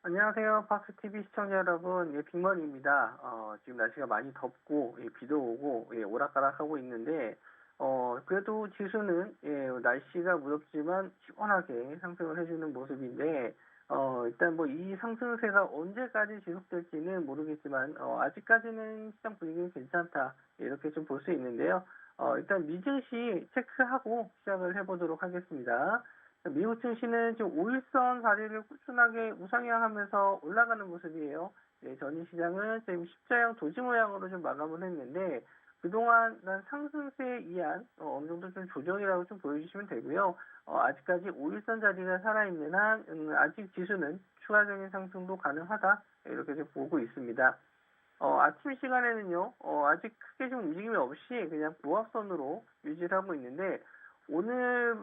안녕하세요. 박스TV 시청자 여러분. 예, 빅먼입니다. 지금 날씨가 많이 덥고, 예, 비도 오고, 예, 오락가락하고 있는데, 그래도 지수는, 예, 날씨가 무덥지만 시원하게 상승을 해주는 모습인데, 일단 뭐 이 상승세가 언제까지 지속될지는 모르겠지만, 아직까지는 시장 분위기는 괜찮다. 이렇게 좀 볼 수 있는데요. 일단 미증시 체크하고 시작을 해보도록 하겠습니다. 미국 증시는 지금 5일선 자리를 꾸준하게 우상향하면서 올라가는 모습이에요. 네, 전일 시장은 지금 십자형 도지 모양으로 좀 마감을 했는데 그동안 난 상승세에 의한 어느 정도 좀 조정이라고 좀 보여주시면 되고요. 아직까지 5일선 자리가 살아있는 한 아직 지수는 추가적인 상승도 가능하다 이렇게 좀 보고 있습니다. 아침 시간에는요, 아직 크게 좀 움직임이 없이 그냥 무합선으로 유지를 하고 있는데, 오늘,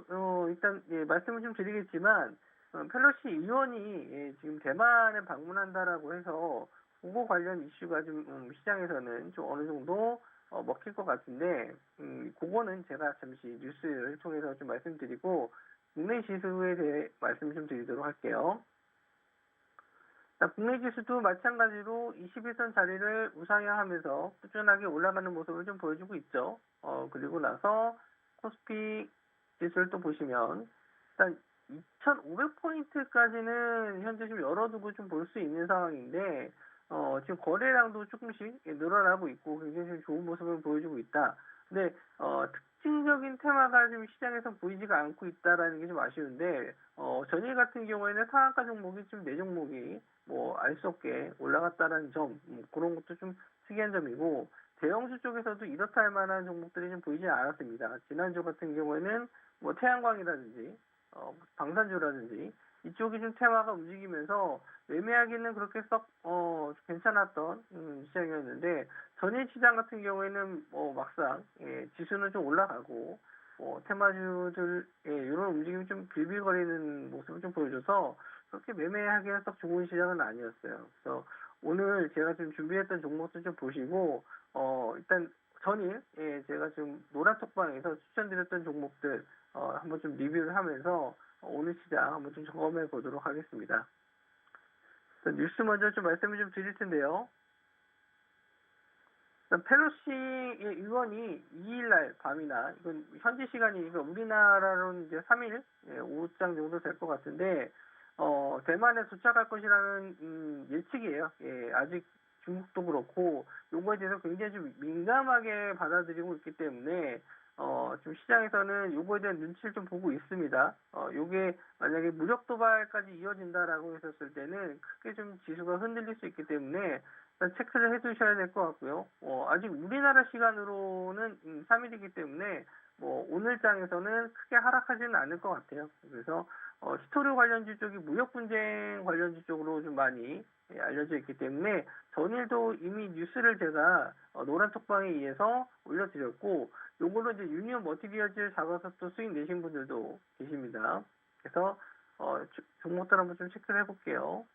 일단, 예, 말씀을 좀 드리겠지만, 펠로시 의원이, 예, 지금 대만에 방문한다라고 해서, 그거 관련 이슈가 좀, 시장에서는 좀 어느 정도, 먹힐 것 같은데, 그거는 제가 잠시 뉴스를 통해서 좀 말씀드리고, 국내 지수에 대해 말씀 좀 드리도록 할게요. 자, 국내 지수도 마찬가지로 21선 자리를 우상향하면서 꾸준하게 올라가는 모습을 좀 보여주고 있죠. 그리고 나서 코스피 지수를 또 보시면 일단 2,500포인트까지는 현재 좀 열어두고 좀 볼 수 있는 상황인데 지금 거래량도 조금씩 늘어나고 있고 굉장히 좀 좋은 모습을 보여주고 있다. 근데 특징적인 테마가 지금 시장에서 보이지가 않고 있다라는 게 좀 아쉬운데 전일 같은 경우에는 상한가 종목이 좀 4종목이 뭐 알 수 없게 올라갔다는 점 그런 것도 좀 특이한 점이고 대형주 쪽에서도 이렇다 할 만한 종목들이 좀 보이지 않았습니다. 지난주 같은 경우에는 뭐 태양광이라든지 방산주라든지 이쪽이 좀 테마가 움직이면서 매매하기는 그렇게 썩 괜찮았던 시장이었는데 전일 시장 같은 경우에는 막상 예, 지수는 좀 올라가고 테마주들 예, 이런 움직임이 좀 빌빌거리는 모습을 좀 보여줘서 그렇게 매매하기가 썩 좋은 시장은 아니었어요. 그래서 오늘 제가 좀 준비했던 종목들 좀 보시고 일단 전일 예, 제가 좀 노란톡방에서 추천드렸던 종목들 한번 좀 리뷰를 하면서 오늘 시장 한번 좀 점검해 보도록 하겠습니다. 뉴스 먼저 좀 말씀을 좀 드릴 텐데요. 펠로시 의원이 2일날 밤이나 이건 현지 시간이 이거 우리나라로는 이제 3일 오후장 정도 될 것 같은데 대만에 도착할 것이라는 예측이에요. 예, 아직 중국도 그렇고 요거에 대해서 굉장히 좀 민감하게 받아들이고 있기 때문에 좀 시장에서는 요거에 대한 눈치를 좀 보고 있습니다. 요게 만약에 무력 도발까지 이어진다라고 했었을 때는 크게 좀 지수가 흔들릴 수 있기 때문에 일단 체크를 해두셔야 될 것 같고요. 아직 우리나라 시간으로는 3일이기 때문에 뭐 오늘 장에서는 크게 하락하지는 않을 것 같아요. 그래서 히토류 관련주 쪽이 무역 분쟁 관련주 쪽으로 좀 많이 알려져 있기 때문에 전일도 이미 뉴스를 제가 노란 톡방에 의해서 올려드렸고 요걸로 이제 유니온 머티리얼즈를 잡아서 또 수익 내신 분들도 계십니다. 그래서 종목들 한번 좀 체크를 해볼게요.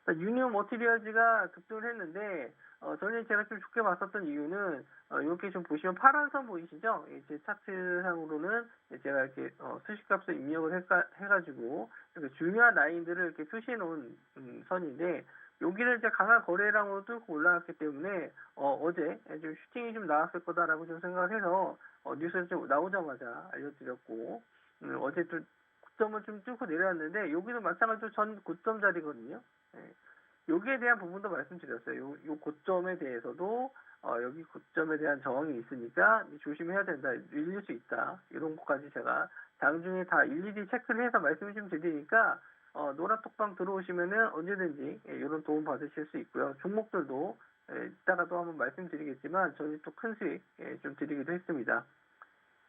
유니온 머티리얼즈가 급등을 했는데 전일 제가 좀 좋게 봤었던 이유는 이렇게 좀 보시면 파란 선 보이시죠? 제 차트상으로는 제가 이렇게 수식값을 입력을 해가지고 이렇게 중요한 라인들을 이렇게 표시해 놓은 선인데 여기를 이제 강한 거래량으로 뚫고 올라갔기 때문에 어제 좀 슈팅이 좀 나왔을 거다라고 좀 생각을 해서 뉴스에 좀 나오자마자 알려드렸고 어제 또 고점을 좀 뚫고 내려왔는데 여기도 마찬가지로 전 고점 자리거든요. 예. 여기에 대한 부분도 말씀드렸어요. 요 고점에 대해서도 여기 고점에 대한 저항이 있으니까 조심해야 된다, 밀릴 수 있다 이런 것까지 제가 장중에 다 일일이 체크를 해서 말씀을 좀 드리니까 노란톡방 들어오시면은 언제든지 이런 도움 받으실 수 있고요. 종목들도 이따가도 한번 말씀드리겠지만 저희 또 큰 수익 좀 드리기도 했습니다.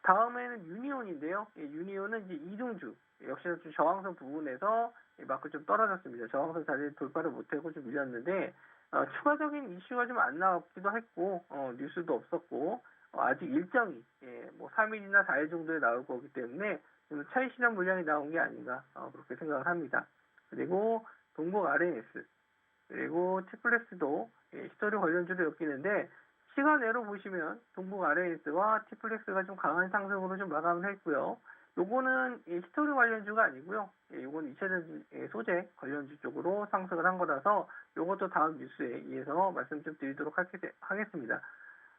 다음에는 유니온인데요. 유니온은 이제 이중주 역시나 좀 저항선 부분에서 맞고 좀 떨어졌습니다. 저항선 자리를 돌파를 못하고 좀 밀렸는데 추가적인 이슈가 좀 안 나왔기도 했고 뉴스도 없었고 아직 일정이 뭐 3일이나 4일 정도에 나올 거기 때문에 좀 차익 실현 물량이 나온 게 아닌가 그렇게 생각을 합니다. 그리고 동북 RNS 그리고 티플렉스도 히스토리 관련주로 엮이는데 시간외로 보시면 동북 RNS와 티플렉스가 좀 강한 상승으로 좀 마감을 했고요. 요거는 히스토리 관련주가 아니고요. 요건 2차전지 소재 관련주 쪽으로 상승을 한 거라서 요것도 다음 뉴스에 의해서 말씀 좀 드리도록 하겠습니다.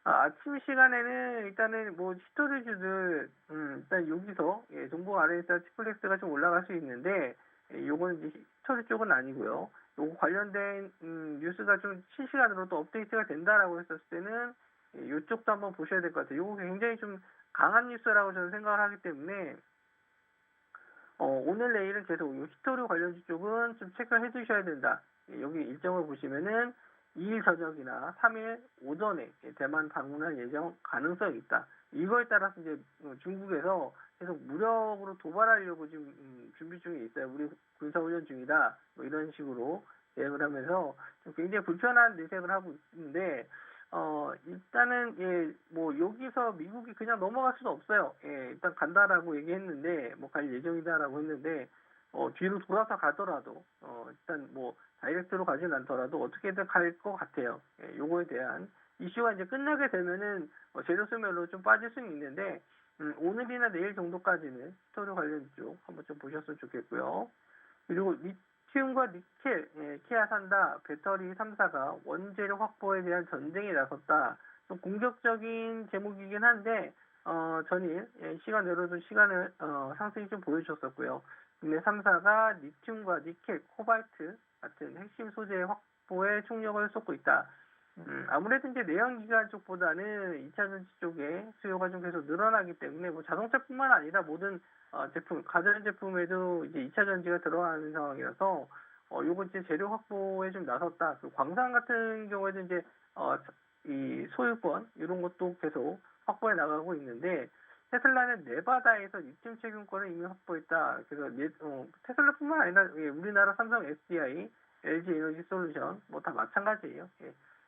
아침 시간에는 일단은 뭐 히스토리주들 일단 여기서 정보 아래에서 티플렉스가 좀 올라갈 수 있는데 요거는 이제 히스토리 쪽은 아니고요. 요거 관련된 뉴스가 좀 실시간으로 또 업데이트가 된다라고 했었을 때는 요쪽도 한번 보셔야 될 것 같아요. 요거 굉장히 좀 강한 뉴스라고 저는 생각을 하기 때문에 오늘 내일은 계속 이 히토류 관련주 쪽은 좀 체크를 해두셔야 된다. 여기 일정을 보시면은 2일 저녁이나 3일 오전에 대만 방문할 예정 가능성이 있다. 이거에 따라서 이제 중국에서 계속 무력으로 도발하려고 지금 준비 중에 있어요. 우리 군사훈련 중이다. 뭐 이런 식으로 대응을 하면서 좀 굉장히 불편한 내색을 하고 있는데 일단은, 뭐, 여기서 미국이 그냥 넘어갈 수는 없어요. 일단 간다라고 얘기했는데, 뭐, 갈 예정이다라고 했는데, 뒤로 돌아서 가더라도, 일단 뭐, 다이렉트로 가진 않더라도 어떻게든 갈 것 같아요. 요거에 대한 이슈가 이제 끝나게 되면은, 재료 소멸로 좀 빠질 수는 있는데, 오늘이나 내일 정도까지는 스토리 관련 쪽 한번 좀 보셨으면 좋겠고요. 그리고 리튬과 니켈, 키아 산다, 배터리 3사가 원재료 확보에 대한 전쟁에 나섰다. 좀 공격적인 제목이긴 한데, 전일, 시간으로도 시간을, 상승이 좀 보여줬었고요. 국내 3사가 리튬과 니켈, 코발트 같은 핵심 소재 확보에 총력을 쏟고 있다. 아무래도 이제 내연기관 쪽보다는 2차전지 쪽에 수요가 좀 계속 늘어나기 때문에 뭐 자동차뿐만 아니라 모든 제품, 가전제품에도 이제 2차 전지가 들어가는 상황이라서, 요거 이제 재료 확보에 좀 나섰다. 그 광산 같은 경우에도 이제, 이 소유권, 이런 것도 계속 확보해 나가고 있는데, 테슬라는 네바다에서 리튬 채균권을 이미 확보했다. 그래서, 테슬라뿐만 아니라, 우리나라 삼성 SDI, LG 에너지 솔루션, 뭐 다 마찬가지예요.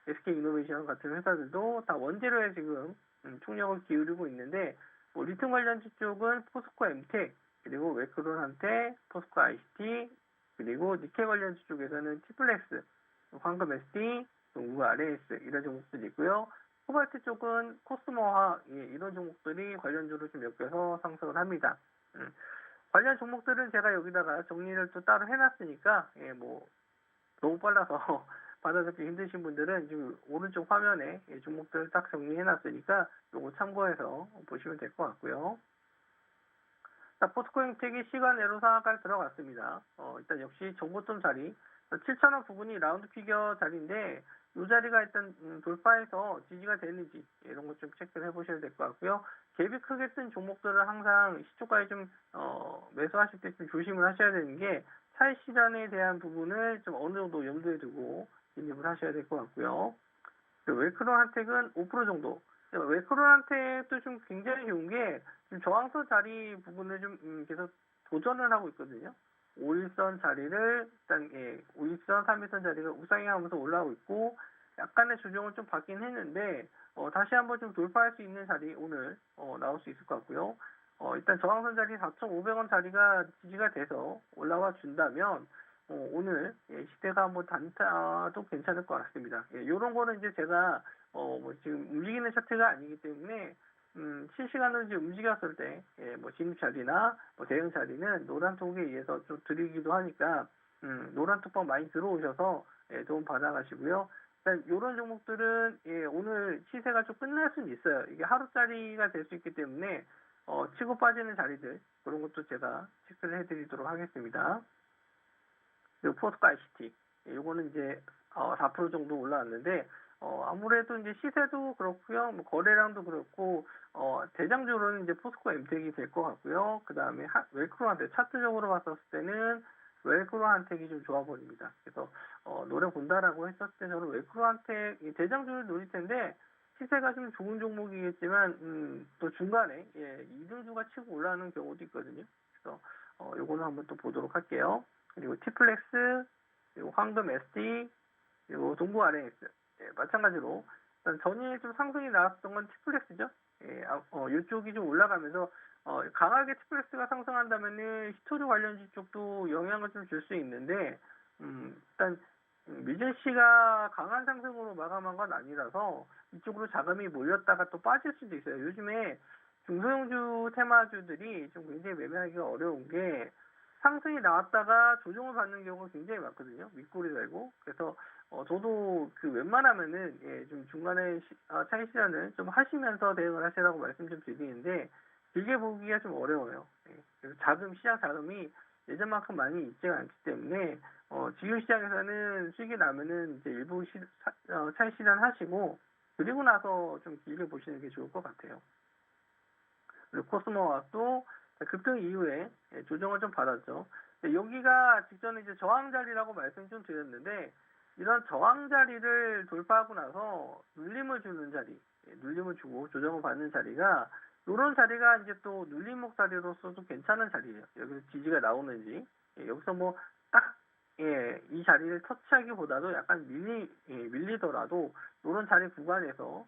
SK 이노베이션 같은 회사들도 다 원재료에 지금, 총력을 기울이고 있는데, 뭐 리튬 관련주 쪽은 포스코 엠텍, 그리고 웨크론한테 포스코 ICT, 그리고 니켈 관련주 쪽에서는 티플렉스, 황금 SD, 동구 RS 이런 종목들이 있고요. 코발트 쪽은 코스모화 이런 종목들이 관련주로 좀 엮여서 상승을 합니다. 관련 종목들은 제가 여기다가 정리를 또 따로 해놨으니까 뭐 너무 빨라서 받아듣기 힘드신 분들은 지금 오른쪽 화면에 종목들을 딱 정리해놨으니까 요거 참고해서 보시면 될 것 같고요. 자, 포스코 엠텍이 시간외로 상한가를 들어갔습니다. 일단 역시 정보점 자리 7,000원 부분이 라운드 피겨 자리인데 이 자리가 일단 돌파해서 지지가 되는지 이런 것 좀 체크를 해보셔야 될 것 같고요. 갭이 크게 쓴 종목들은 항상 시초가에 좀 매수하실 때 좀 조심을 하셔야 되는 게 차익 실현에 대한 부분을 좀 어느 정도 염두에 두고 진입을 하셔야 될 것 같고요. 웨크론 핫텍은 5% 정도. 웨크론 핫텍도 좀 굉장히 좋은 게 저항선 자리 부분을 좀 계속 도전을 하고 있거든요. 5일선 자리를 일단 5일선, 3일선 자리가 우상향하면서 올라오고 있고 약간의 조정은 좀 받긴 했는데 다시 한번 좀 돌파할 수 있는 자리 오늘 나올 수 있을 것 같고요. 일단 저항선 자리 4,500원 자리가 지지가 돼서 올라와 준다면 오늘 시대가 한번 단타도 괜찮을 것 같습니다. 이런 거는 이제 제가 뭐 지금 움직이는 차트가 아니기 때문에 실시간으로 이제 움직였을 때 뭐 진입 자리나 뭐 대응 자리는 노란 톡에 의해서 좀 드리기도 하니까 노란 톡방 많이 들어오셔서 도움 받아가시고요. 일단 이런 종목들은 오늘 시세가 좀 끝날 수는 있어요. 이게 하루짜리가 될 수 있기 때문에 치고 빠지는 자리들 그런 것도 제가 체크를 해드리도록 하겠습니다. 그리고 포스코 ICT 요거는 이제 4% 정도 올라왔는데 아무래도 이제 시세도 그렇고요, 뭐 거래량도 그렇고 대장주로는 이제 포스코 엠텍이 될 것 같고요. 그 다음에 웰크로한텍 차트적으로 봤었을 때는 웰크로한텍이 좀 좋아 보입니다. 그래서 노래 본다라고 했었을 때 저는 웰크로한텍 대장주를 노릴 텐데 시세가 좀 좋은 종목이겠지만 또 중간에 이등주가 치고 올라오는 경우도 있거든요. 그래서 요거는 한번 또 보도록 할게요. 그리고 티플렉스, 그리고 황금 SD, 그리고 동부 RS 마찬가지로 일단 전일 좀 상승이 나왔던 건 티플렉스죠. 이쪽이 좀 올라가면서 강하게 티플렉스가 상승한다면은 히토류 관련주 쪽도 영향을 좀 줄 수 있는데 일단 미전씨가 강한 상승으로 마감한 건 아니라서 이쪽으로 자금이 몰렸다가 또 빠질 수도 있어요. 요즘에 중소형주 테마주들이 좀 굉장히 매매하기가 어려운 게 상승이 나왔다가 조정을 받는 경우가 굉장히 많거든요. 윗골이 달고. 그래서 저도 그 웬만하면은 좀 중간에 차익 실현을 좀 하시면서 대응을 하시라고 말씀 좀 드리는데 길게 보기가 좀 어려워요. 그래서 시장 자금이 예전만큼 많이 있지가 않기 때문에 지금 시장에서는 수익이 나면은 이제 일부 차익 실현하시고 그리고 나서 좀 길게 보시는 게 좋을 것 같아요. 그리고 코스모화학도 급등 이후에 조정을 좀 받았죠. 여기가 직전에 이제 저항 자리라고 말씀 좀 드렸는데 이런 저항 자리를 돌파하고 나서 눌림을 주는 자리, 눌림을 주고 조정을 받는 자리가 이런 자리가 이제 또 눌림목 자리로서도 괜찮은 자리예요. 여기서 지지가 나오는지 여기서 뭐 딱 이 자리를 터치하기보다도 약간 밀리더라도 이런 자리 구간에서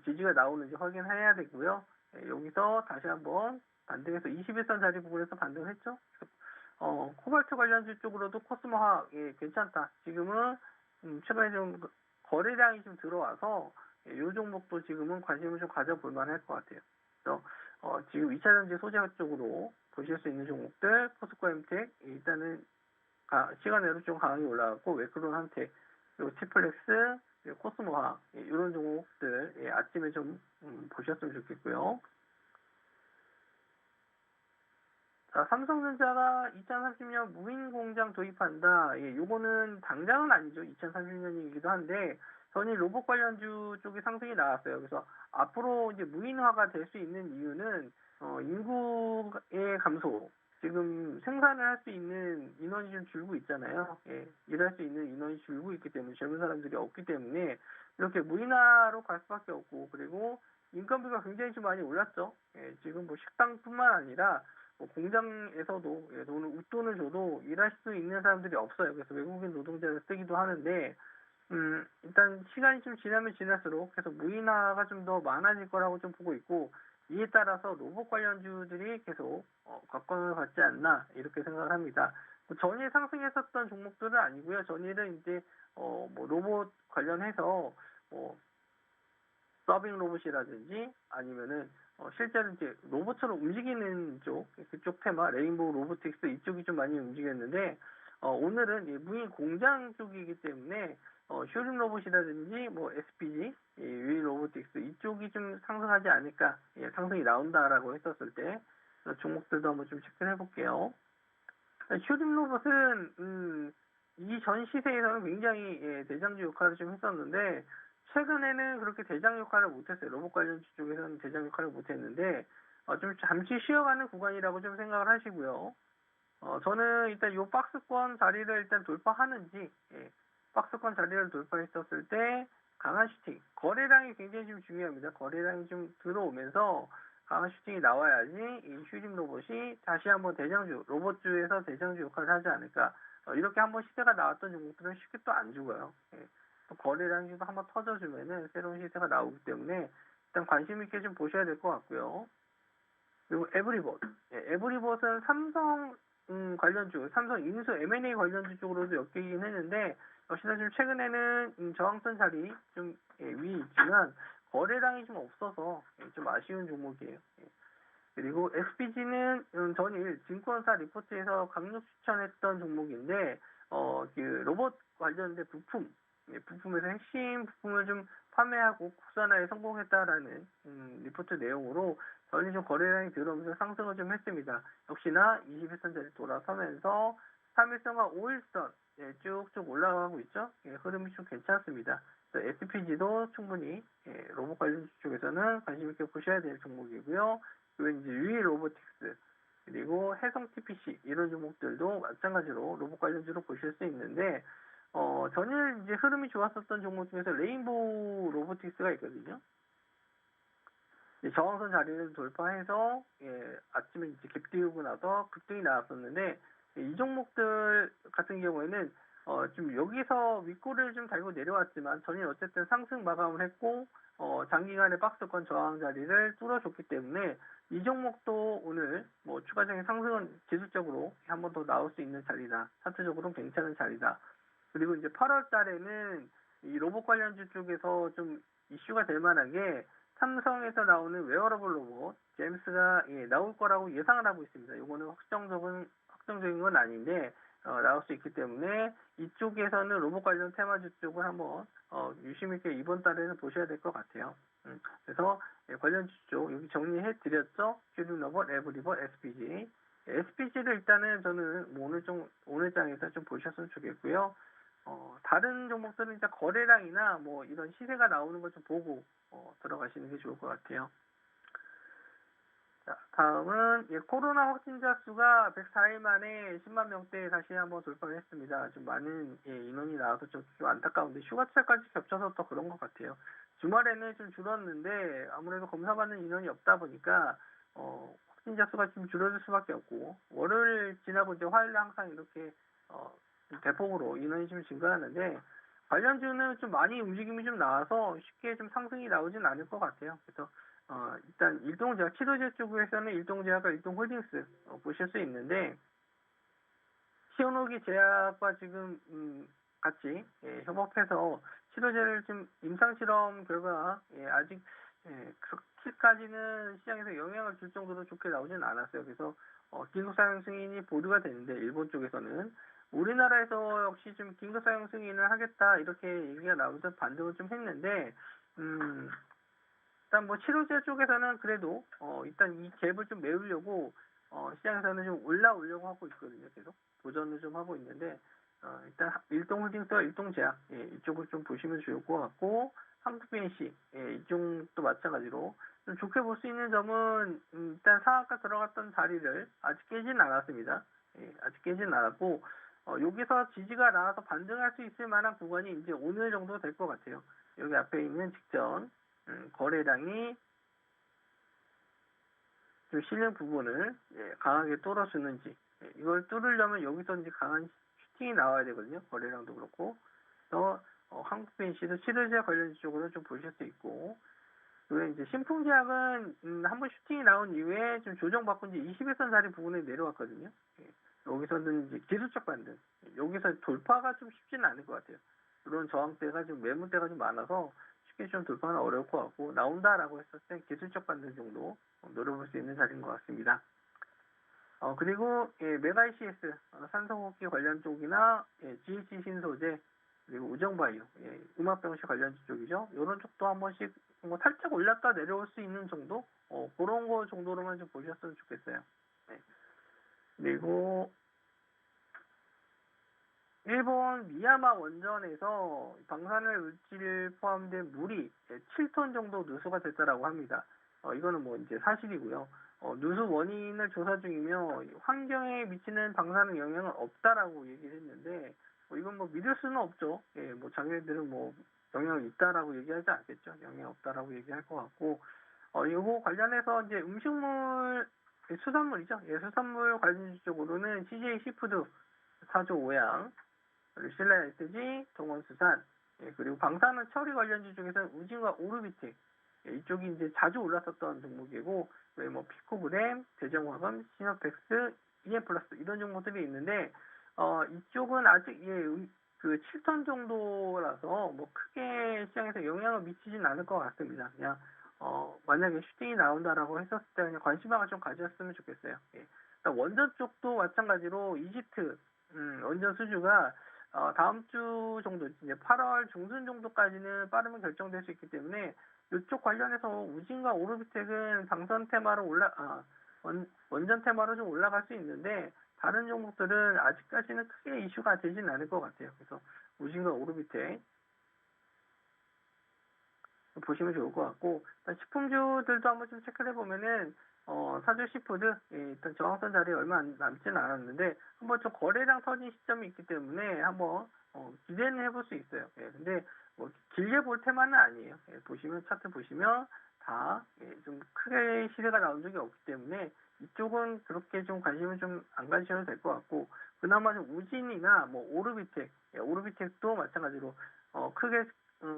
지지가 나오는지 확인해야 되고요. 여기서 다시 한번 반등해서 21선 자리 부분에서 반등을 했죠. 코발트 관련주 쪽으로도 코스모화학 괜찮다. 지금은 최근에 좀 거래량이 좀 들어와서 이 종목도 지금은 관심을 좀 가져볼 만할 것 같아요. 그래서 지금 2차전지 소재 쪽으로 보실 수 있는 종목들 포스코 엠텍 일단은 시간외로 좀 강하게 올라갔고 웨크론 한텍 그리고 티플렉스 그리고 코스모화학 이런 종목들 아침에 좀 보셨으면 좋겠고요. 자, 삼성전자가 2030년 무인 공장 도입한다. 요거는 당장은 아니죠. 2030년이기도 한데 전일 로봇 관련주 쪽에 상승이 나왔어요. 그래서 앞으로 이제 무인화가 될 수 있는 이유는 인구의 감소. 지금 생산을 할 수 있는 인원이 좀 줄고 있잖아요. 일할 수 있는 인원이 줄고 있기 때문에 젊은 사람들이 없기 때문에 이렇게 무인화로 갈 수밖에 없고 그리고 인건비가 굉장히 좀 많이 올랐죠. 지금 뭐 식당뿐만 아니라 공장에서도 돈을 웃돈을 줘도 일할 수 있는 사람들이 없어요. 그래서 외국인 노동자를 쓰기도 하는데 일단 시간이 좀 지나면 지날수록 계속 무인화가 좀 더 많아질 거라고 좀 보고 있고 이에 따라서 로봇 관련주들이 계속 각광을 받지 않나 이렇게 생각을 합니다. 전일 상승했었던 종목들은 아니고요. 전일은 이제 뭐 로봇 관련해서 서빙 로봇이라든지 아니면은 실제로 이제 로봇처럼 움직이는 그쪽 테마 레인보우 로보틱스 이쪽이 좀 많이 움직였는데 오늘은 무인 공장 쪽이기 때문에 쇼룸 로봇이라든지 뭐 SPG 유인 로보틱스 이쪽이 좀 상승하지 않을까 상승이 나온다라고 했었을 때 종목들도 한번 좀 체크를 해볼게요. 쇼룸 로봇은 이전 시세에서는 굉장히 대장주 역할을 좀 했었는데 최근에는 그렇게 대장 역할을 못했어요. 로봇 관련주 쪽에서는 대장 역할을 못했는데 좀 잠시 쉬어가는 구간이라고 좀 생각을 하시고요. 저는 일단 요 박스권 자리를 일단 돌파하는지 박스권 자리를 돌파했었을 때 강한 슈팅 거래량이 굉장히 좀 중요합니다. 거래량이 좀 들어오면서 강한 슈팅이 나와야지 이 슈림 로봇이 다시 한번 대장주 로봇주에서 대장주 역할을 하지 않을까. 이렇게 한번 시세가 나왔던 종목들은 쉽게 또 안 죽어요. 거래량이 좀 한번 터져주면은 새로운 시세가 나오기 때문에 일단 관심 있게 좀 보셔야 될 것 같고요. 그리고 에브리봇. 에브리봇은 삼성 관련주, 삼성 인수 M&A 관련주 쪽으로도 엮이긴 했는데 역시나 좀 최근에는 저항선 자리 좀 위에 있지만 거래량이 좀 없어서 좀 아쉬운 종목이에요. 그리고 SPG는 전일 증권사 리포트에서 강력 추천했던 종목인데 그 로봇 관련된 부품에서 핵심 부품을 좀 판매하고 국산화에 성공했다라는 리포트 내용으로 전일 좀 거래량이 들어오면서 상승을 좀 했습니다. 역시나 21선짜리 돌아서면서 3일선과 5일선 쭉쭉 올라가고 있죠. 흐름이 좀 괜찮습니다. SPG도 충분히 로봇 관련 쪽에서는 관심 있게 보셔야 될 종목이고요. 그리고 이제 유일 로보틱스 그리고 해성 TPC 이런 종목들도 마찬가지로 로봇 관련주로 보실 수 있는데 전일 이제 흐름이 좋았었던 종목 중에서 레인보우 로보틱스가 있거든요. 저항선 자리를 돌파해서 아침에 이제 갭 띄우고 나서 급등이 나왔었는데 이 종목들 같은 경우에는 좀 여기서 윗골을 좀 달고 내려왔지만 전일 어쨌든 상승 마감을 했고 장기간의 박스권 저항 자리를 뚫어줬기 때문에 이 종목도 오늘 뭐 추가적인 상승은 지수적으로 한 번 더 나올 수 있는 자리다. 차트적으로는 괜찮은 자리다. 그리고 이제 8월 달에는 이 로봇 관련주 쪽에서 좀 이슈가 될 만한 게 삼성에서 나오는 웨어러블 로봇 잼스가 나올 거라고 예상을 하고 있습니다. 이거는 확정적인 건 아닌데 나올 수 있기 때문에 이쪽에서는 로봇 관련 테마주 쪽을 한번 유심 있게 이번 달에는 보셔야 될 것 같아요. 그래서 관련주 쪽 여기 정리해 드렸죠. 큐리너버, 에브리버, SPG. SPG를 일단은 저는 뭐 오늘 장에서 좀 보셨으면 좋겠고요. 다른 종목들은 이제 거래량이나 뭐 이런 시세가 나오는 걸 좀 보고 들어가시는 게 좋을 것 같아요. 자, 다음은 코로나 확진자 수가 104일 만에 10만 명대 다시 한번 돌파를 했습니다. 좀 많은 인원이 나와서 좀 안타까운데 휴가철까지 겹쳐서 또 그런 것 같아요. 주말에는 좀 줄었는데 아무래도 검사받는 인원이 없다 보니까 확진자 수가 좀 줄어들 수밖에 없고 월요일 지나고 이제 화요일 항상 이렇게 대폭으로 인원이 좀 증가하는데 관련주는 좀 많이 움직임이 좀 나와서 쉽게 좀 상승이 나오진 않을 것 같아요. 그래서 일단 일동제약 치료제 쪽에서는 일동제약과 일동홀딩스 보실 수 있는데 시오노기 제약과 지금 같이 협업해서 치료제를 좀 임상실험 결과 아직 그렇게까지는 시장에서 영향을 줄 정도로 좋게 나오진 않았어요. 그래서 긴급 사용 승인이 보류가 되는데 일본 쪽에서는 우리나라에서 역시 좀 긴급 사용 승인을 하겠다 이렇게 얘기가 나오면서 반등을 좀 했는데 일단 뭐 치료제 쪽에서는 그래도 일단 이 갭을 좀 메우려고 시장에서는 좀 올라오려고 하고 있거든요. 계속 도전을 좀 하고 있는데 일단 일동홀딩스와 일동제약 이쪽을 좀 보시면 좋을 것 같고 한국BNC 이쪽도 마찬가지로 좀 좋게 볼 수 있는 점은 일단 상한가 들어갔던 자리를 아직 깨지는 않았습니다. 아직 깨지는 않았고 여기서 지지가 나와서 반등할 수 있을 만한 구간이 이제 오늘 정도 될 것 같아요. 여기 앞에 있는 직전 거래량이 좀 실린 부분을 강하게 뚫어주는지 이걸 뚫으려면 여기서 이제 강한 슈팅이 나와야 되거든요. 거래량도 그렇고 그래서 한국BNC도 치료제 관련 쪽으로 좀 보실 수 있고 그리고 이제 신풍제약은 한번 슈팅이 나온 이후에 좀 조정받고 이제 21선 자리 부분에 내려왔거든요. 여기서는 이제 기술적 반등 여기서 돌파가 좀 쉽지는 않을 것 같아요. 그런 저항대가 좀 매물대가 좀 많아서 쉽게 좀 돌파는 어려울 것 같고 나온다라고 했을 때 기술적 반등 정도 노려볼 수 있는 자리인 것 같습니다. 그리고 메가이CS 산소호흡기 관련 쪽이나 GHC 신소재 그리고 우정바이오 음압병실 관련 쪽이죠. 이런 쪽도 한 번씩 뭐 살짝 올랐다 내려올 수 있는 정도 그런 거 정도로만 좀 보셨으면 좋겠어요. 네. 그리고 일본 미야마 원전에서 방사능 물질 포함된 물이 7톤 정도 누수가 됐다라고 합니다. 이거는 뭐 이제 사실이고요. 누수 원인을 조사 중이며 환경에 미치는 방사능 영향은 없다라고 얘기를 했는데 이건 뭐 믿을 수는 없죠. 뭐 자기네들은 뭐 영향이 있다라고 얘기하지 않겠죠. 영향 없다라고 얘기할 것 같고 이거 관련해서 이제 음식물 수산물이죠. 수산물 관련 쪽으로는 CJ 시푸드 4조 5양 그리고 신라 SG, 동원수산, 그리고 방사능 처리 관련주 중에서는 우진과 오르비텍 이쪽이 이제 자주 올랐었던 종목이고 뭐 피코브램, 대정화금, 시너펙스, EM플러스 이런 종목들이 있는데 이쪽은 아직 그 7톤 정도라서 뭐 크게 시장에서 영향을 미치진 않을 것 같습니다. 그냥 만약에 슈팅이 나온다라고 했었을 때 그냥 관심을 좀 가졌으면 좋겠어요. 원전 쪽도 마찬가지로 이집트 원전 수주가 다음 주 정도 이제 8월 중순 정도까지는 빠르면 결정될 수 있기 때문에 이쪽 관련해서 우진과 오르비텍은 방선 테마로 원전 테마로 좀 올라갈 수 있는데 다른 종목들은 아직까지는 크게 이슈가 되진 않을 것 같아요. 그래서 우진과 오르비텍 보시면 좋을 것 같고 일단 식품주들도 한번 좀 체크를 해보면은 사주 시푸드 일단 저항선 자리에 얼마 남지는 않았는데 한번 좀 거래량 터진 시점이 있기 때문에 한번 기대는 해볼 수 있어요. 근데 뭐 길게 볼 테마는 아니에요. 보시면 차트 보시면 다 좀 크게 시세가 나온 적이 없기 때문에 이쪽은 그렇게 좀 관심을 좀 안 가지셔도 될 것 같고 그나마 좀 우진이나 뭐 오르비텍, 오르비텍도 마찬가지로 크게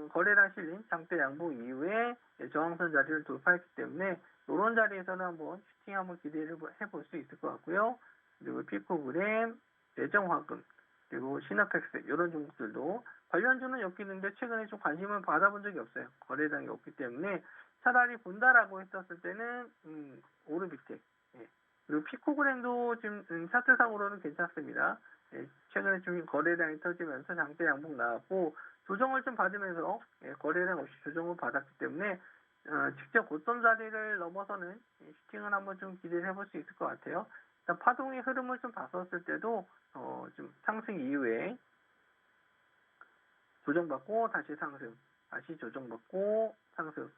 거래량 실린 장대 양봉 이후에 저항선 자리를 돌파했기 때문에 이런 자리에서는 한번 슈팅 한번 기대를 해볼 수 있을 것 같고요. 그리고 피코그램, 대정화금, 그리고 시나펙스 이런 종목들도 관련주는 엮이는데 최근에 좀 관심을 받아본 적이 없어요. 거래량이 없기 때문에 차라리 본다라고 했었을 때는 오르비텍, 예. 그리고 피코그램도 지금 차트상으로는 괜찮습니다. 예, 최근에 좀 거래량이 터지면서 장대 양봉 나왔고 조정을 좀 받으면서 거래량 없이 조정을 받았기 때문에 직접 고점 자리를 넘어서는 슈팅은 한번 좀 기대를 해볼 수 있을 것 같아요. 일단 파동의 흐름을 좀 봤었을 때도 좀 상승 이후에 조정받고 다시 상승, 다시 조정받고 상승,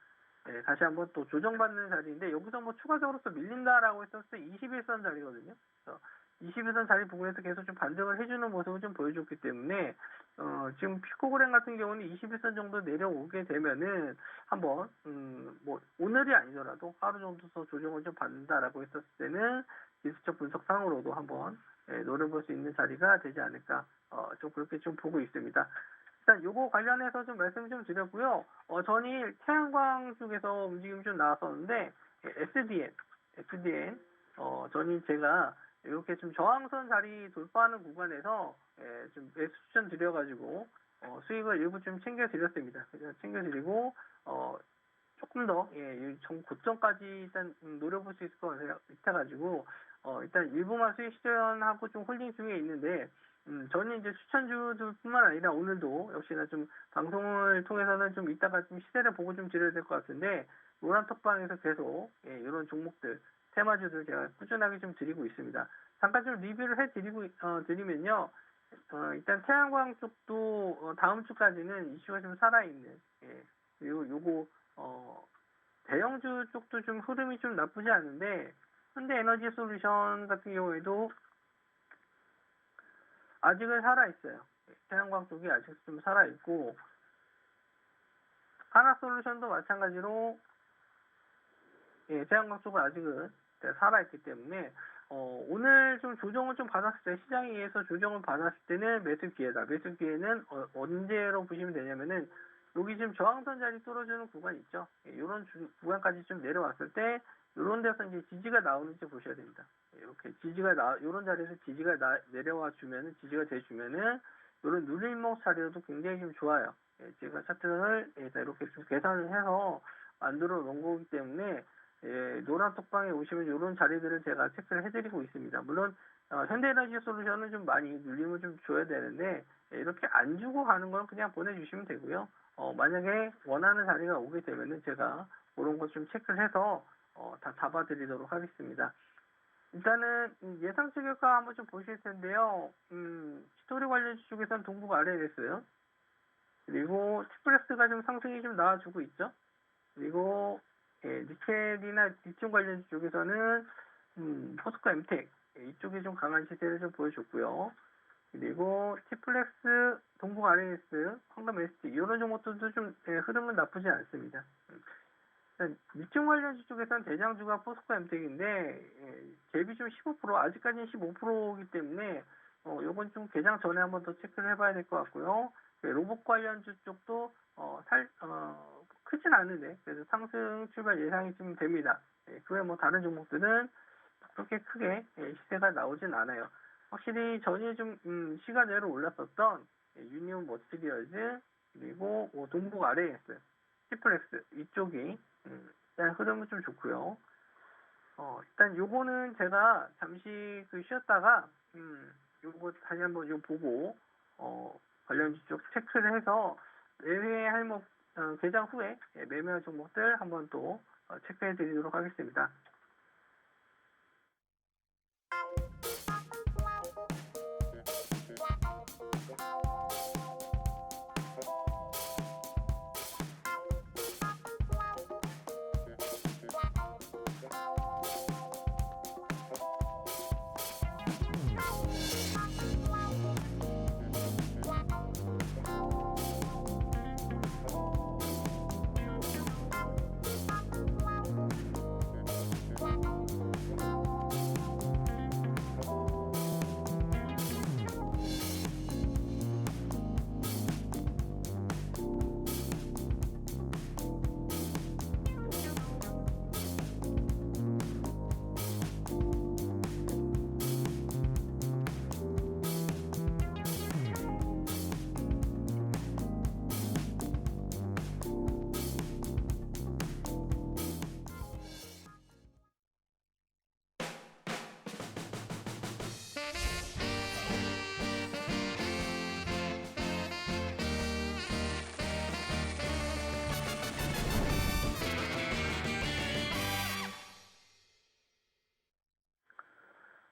다시 한번 또 조정받는 자리인데 여기서 뭐 추가적으로 또 밀린다라고 했었을 때 21선 자리거든요. 그래서 21선 자리 부분에서 계속 좀 반등을 해주는 모습을 좀 보여줬기 때문에 지금 피코그램 같은 경우는 21선 정도 내려오게 되면은 한번 뭐 오늘이 아니더라도 하루 정도 더 조정을 좀 받는다라고 했었을 때는 기술적 분석상으로도 한번 노려볼 수 있는 자리가 되지 않을까 좀 그렇게 좀 보고 있습니다. 일단 요거 관련해서 좀 말씀 좀 드렸고요. 전일 태양광 쪽에서 움직임이 좀 나왔었는데 SDN 전일 제가 이렇게 좀 저항선 자리 돌파하는 구간에서 좀 매수 추천 드려가지고 수익을 일부 좀 챙겨드렸습니다. 그래서 챙겨드리고 조금 더 고점까지 일단 노려볼 수 있을 것 같아가지고 일단 일부만 수익 실현하고 좀 홀딩 중에 있는데 저는 이제 추천주들뿐만 아니라 오늘도 역시나 좀 방송을 통해서는 좀 이따가 좀 시세를 보고 좀 드려야 될 것 같은데 노란 톡방에서 계속 이런 종목들 테마주들 제가 꾸준하게 좀 드리고 있습니다. 잠깐 좀 리뷰를 드리면요. 일단 태양광 쪽도 다음 주까지는 이슈가 좀 살아있는 그리고 요거 대형주 쪽도 좀 흐름이 좀 나쁘지 않은데 현대에너지 솔루션 같은 경우에도 아직은 살아있어요. 태양광 쪽이 아직 좀 살아있고 하나솔루션도 마찬가지로 태양광 쪽은 아직은 살아있기 때문에 오늘 좀 조정을 좀 받았을 때 시장에 의해서 조정을 받았을 때는 매수 기회다. 매수 기회는 언제로 보시면 되냐면은 여기 지금 저항선 자리 뚫어주는 구간 있죠. 이런 구간까지 좀 내려왔을 때 이런 데서 이제 지지가 나오는지 보셔야 됩니다. 이렇게 이런 자리에서 지지가 내려와 주면은 지지가 돼주면은 이런 누릴목 자리도 굉장히 좀 좋아요. 제가 차트를 이렇게 좀 계산을 해서 만들어 놓은 거기 때문에 노란 톡방에 오시면 이런 자리들을 제가 체크를 해드리고 있습니다. 물론 현대에너지 솔루션은 좀 많이 눌림을 좀 줘야 되는데 이렇게 안 주고 가는 건 그냥 보내주시면 되고요. 만약에 원하는 자리가 오게 되면은 제가 그런 거 좀 체크를 해서 다 잡아드리도록 하겠습니다. 일단은 예상치 결과 한번 좀 보실 텐데요. 스토리 관련 쪽에서는 동북 RLS 그리고 티플렉스가 좀 상승이 좀 나와주고 있죠. 그리고 니켈이나 리튬 관련 쪽에서는 포스코 엠텍 이쪽이 좀 강한 시세를 좀 보여줬고요. 그리고 티플렉스, 동북 RLS, 황금 ST 이런 종목들도 좀 흐름은 나쁘지 않습니다. 리튬 관련주 쪽에서는 대장주가 포스코 엠텍인데 갭이 좀 15% 아직까지는 15%이기 때문에 요건 좀 개장 전에 한번 더 체크를 해봐야 될 것 같고요. 로봇 관련주 쪽도 크진 않은데 그래서 상승 출발 예상이 좀 됩니다. 그 외 뭐 다른 종목들은 그렇게 크게 시세가 나오진 않아요. 확실히 전에 좀 시가 내로 올랐었던 유니온 머티리얼즈 그리고 동북 RAS, 티플렉스 이쪽이 일단 흐름은 좀 좋고요. 일단 요거는 제가 잠시 쉬었다가 요거 다시 한번 요 보고 관련주 쪽 체크를 해서 매매 할목 개장 후에 매매할 종목들 한번 또 체크해 드리도록 하겠습니다.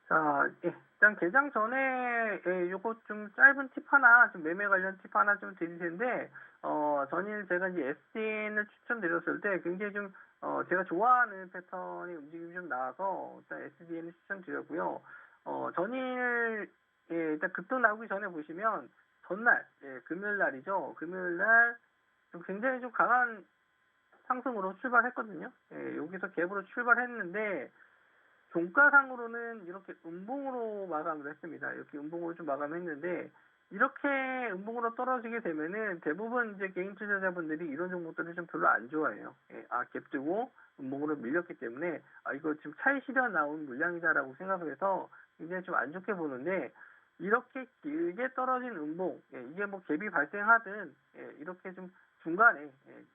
자, 예. 일단 개장 전에 요거 좀 짧은 팁 하나, 좀 매매 관련 팁 하나 좀 드릴 텐데, 전일 제가 이제 SDN을 추천드렸을 때 굉장히 좀 제가 좋아하는 패턴의 움직임이 좀 나와서 일단 SDN을 추천드렸고요. 전일 일단 급등 나오기 전에 보시면 전날, 금요일 날이죠. 금요일 날 좀 굉장히 좀 강한 상승으로 출발했거든요. 여기서 갭으로 출발했는데 종가상으로는 이렇게 음봉으로 마감을 했습니다. 이렇게 음봉으로 좀 마감했는데, 이렇게 음봉으로 떨어지게 되면은 대부분 이제 개인 투자자분들이 이런 종목들을 좀 별로 안 좋아해요. 갭 뜨고 음봉으로 밀렸기 때문에, 이거 지금 차익 실현 나온 물량이다라고 생각을 해서 굉장히 좀 안 좋게 보는데, 이렇게 길게 떨어진 음봉, 이게 뭐 갭이 발생하든, 이렇게 좀 중간에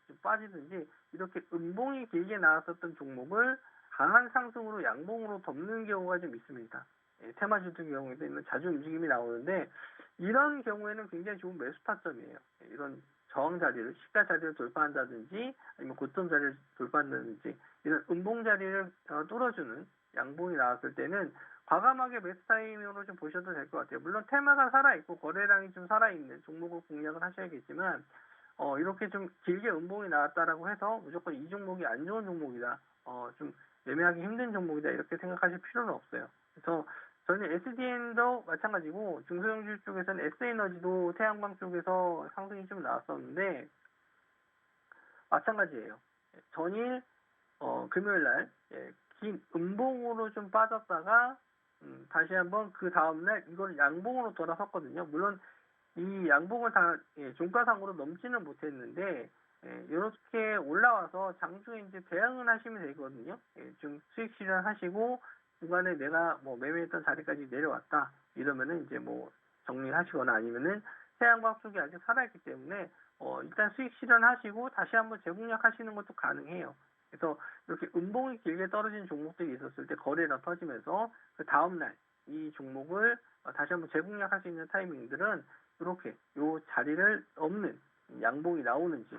좀 빠지든지, 이렇게 음봉이 길게 나왔었던 종목을 강한 상승으로 양봉으로 덮는 경우가 좀 있습니다. 테마주들 경우에는 자주 움직임이 나오는데, 이런 경우에는 굉장히 좋은 매수 타점이에요. 이런 저항 자리를, 시가 자리를 돌파한다든지 아니면 고점 자리를 돌파한다든지 이런 음봉 자리를 뚫어주는 양봉이 나왔을 때는 과감하게 매수 타이밍으로 좀 보셔도 될 것 같아요. 물론 테마가 살아있고 거래량이 좀 살아있는 종목을 공략을 하셔야겠지만, 이렇게 좀 길게 음봉이 나왔다라고 해서 무조건 이 종목이 안 좋은 종목이다, 좀 매매하기 힘든 종목이다, 이렇게 생각하실 필요는 없어요. 그래서 저는 SDN도 마찬가지고, 중소형주 쪽에서는 S에너지도 태양광 쪽에서 상승이 좀 나왔었는데 마찬가지예요. 전일 금요일날 긴 음봉으로 좀 빠졌다가 다시 한번 그 다음날 이걸 양봉으로 돌아섰거든요. 물론 이 양봉을 다 종가상으로 넘지는 못했는데, 이렇게 올라와서 장중에 이제 대응을 하시면 되거든요. 좀 수익 실현하시고 중간에 내가 뭐 매매했던 자리까지 내려왔다 이러면은 이제 뭐 정리하시거나, 아니면은 태양광 쪽이 아직 살아있기 때문에 일단 수익 실현하시고 다시 한번 재공략하시는 것도 가능해요. 그래서 이렇게 음봉이 길게 떨어진 종목들이 있었을 때 거래가 터지면서 그 다음날 이 종목을 다시 한번 재공략할 수 있는 타이밍들은 이렇게 요 자리를 넘는 양봉이 나오는지,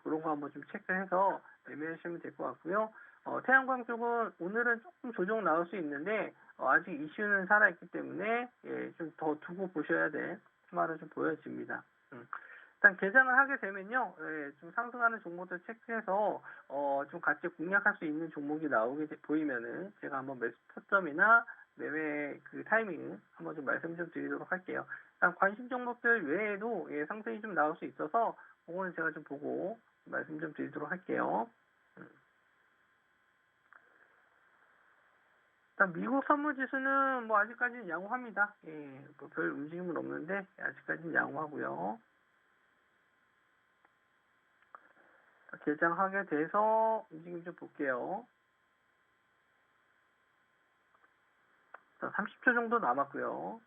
그런 거 한번 좀 체크해서 매매하시면 될 것 같고요. 태양광 쪽은 오늘은 조금 조정 나올 수 있는데, 아직 이슈는 살아있기 때문에 좀 더 두고 보셔야 될 테마로 좀 보여집니다. 일단 개장을 하게 되면요, 좀 상승하는 종목들 체크해서 좀 같이 공략할 수 있는 종목이 나오게 보이면은 제가 한번 매수 타점이나 매매 그 타이밍 한번 좀 말씀 좀 드리도록 할게요. 일단 관심 종목들 외에도 상승이 좀 나올 수 있어서 그거는 제가 좀 보고 말씀 좀 드리도록 할게요. 일단 미국 선물지수는 뭐 아직까지는 양호합니다. 뭐 별 움직임은 없는데 아직까지는 양호하고요. 개장하게 돼서 움직임 좀 볼게요. 자, 30초 정도 남았고요.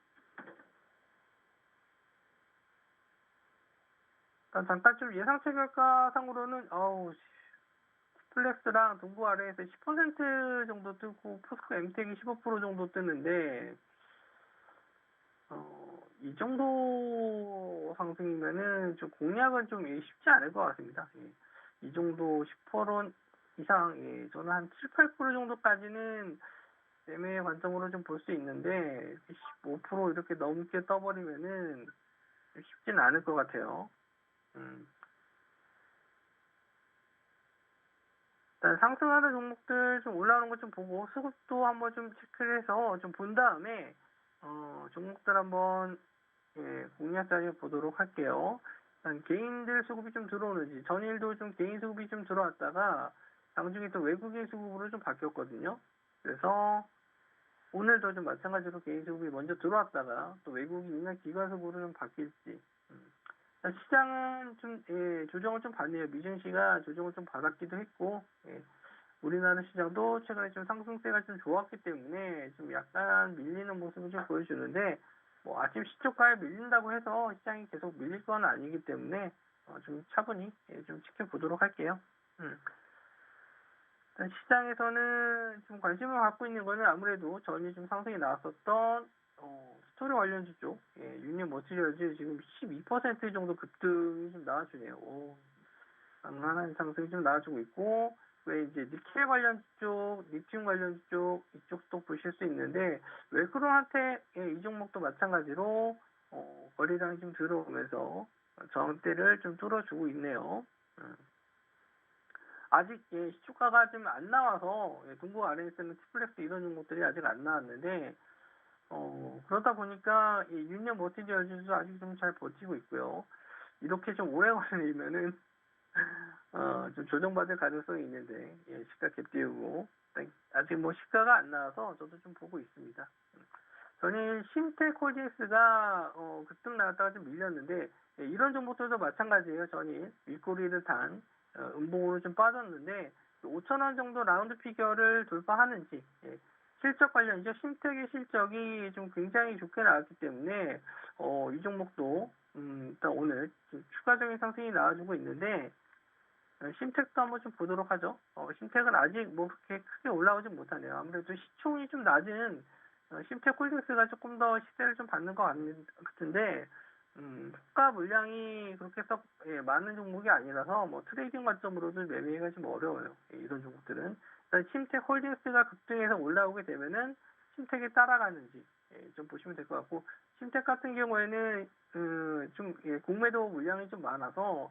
일단 잠깐 좀 예상치 결과상으로는 플렉스랑 동부 아래에서 10% 정도 뜨고 포스코 엠텍이 15% 정도 뜨는데, 이 정도 상승이면은 좀 공략은 좀 쉽지 않을 것 같습니다. 이 정도 10% 이상, 저는 한 7, 8% 정도까지는 매매 관점으로 좀 볼 수 있는데, 15% 이렇게 넘게 떠버리면은 쉽지는 않을 것 같아요. 일단 상승하는 종목들 좀 올라오는 거 좀 보고 수급도 한번 좀 체크를 해서 좀 본 다음에 종목들 한번 공략 자료 보도록 할게요. 일단 개인들 수급이 좀 들어오는지, 전일도 좀 개인 수급이 좀 들어왔다가 장중에 또 외국인 수급으로 좀 바뀌었거든요. 그래서 오늘도 좀 마찬가지로 개인 수급이 먼저 들어왔다가 또 외국인이나 기관 수급으로 좀 바뀔지. 시장은 좀 조정을 좀 받네요. 미증시가 조정을 좀 받았기도 했고, 우리나라 시장도 최근에 좀 상승세가 좀 좋았기 때문에 좀 약간 밀리는 모습을 좀 보여주는데, 뭐 아침 시초가에 밀린다고 해서 시장이 계속 밀릴 건 아니기 때문에 좀 차분히 좀 지켜보도록 할게요. 일단 시장에서는 좀 관심을 갖고 있는 거는 아무래도 전이 좀 상승이 나왔었던 스토리 관련주 쪽, 유니온 머티리얼즈 지금 12% 정도 급등이 좀 나와주네요. 강한한 상승이 좀 나와주고 있고, 왜 이제 니켈 관련 쪽, 리튬 관련 쪽 이쪽도 보실 수 있는데 웰크론한테 이 종목도 마찬가지로 거래량이 좀 들어오면서 저항대를 좀 뚫어주고 있네요. 아직 시초가가 좀 안 나와서 동국 아래에 있는 티플렉스 이런 종목들이 아직 안 나왔는데 그러다 보니까 유니언 머티리얼즈도 아직 좀 잘 버티고 있고요. 이렇게 좀 오래 걸리면은 좀 조정받을 가능성이 있는데 시가 갭 띄우고 아직 뭐 시가가 안 나와서 저도 좀 보고 있습니다. 저는 신텍홀딩스가 급등 나왔다가 좀 밀렸는데 이런 종목들도 마찬가지예요. 저는 윗꼬리를 단 음봉으로 좀 빠졌는데 5,000원 정도 라운드 피겨를 돌파하는지 실적 관련이죠. 신텍의 실적이 좀 굉장히 좋게 나왔기 때문에 이 종목도 일단 오늘 좀 추가적인 상승이 나와주고 있는데 신텍도 한번 좀 보도록 하죠. 신텍은 아직 뭐 그렇게 크게 올라오진 못하네요. 아무래도 시총이 좀 낮은 신텍 홀딩스가 조금 더 시세를 좀 받는 것 같은데 호가 물량이 그렇게 썩 많은 종목이 아니라서 뭐 트레이딩 관점으로도 매매가 좀 어려워요. 이런 종목들은 일단 신텍 홀딩스가 급등해서 올라오게 되면은 신텍에 따라가는지 좀 보시면 될 것 같고 신텍 같은 경우에는 좀 공매도 물량이 좀 많아서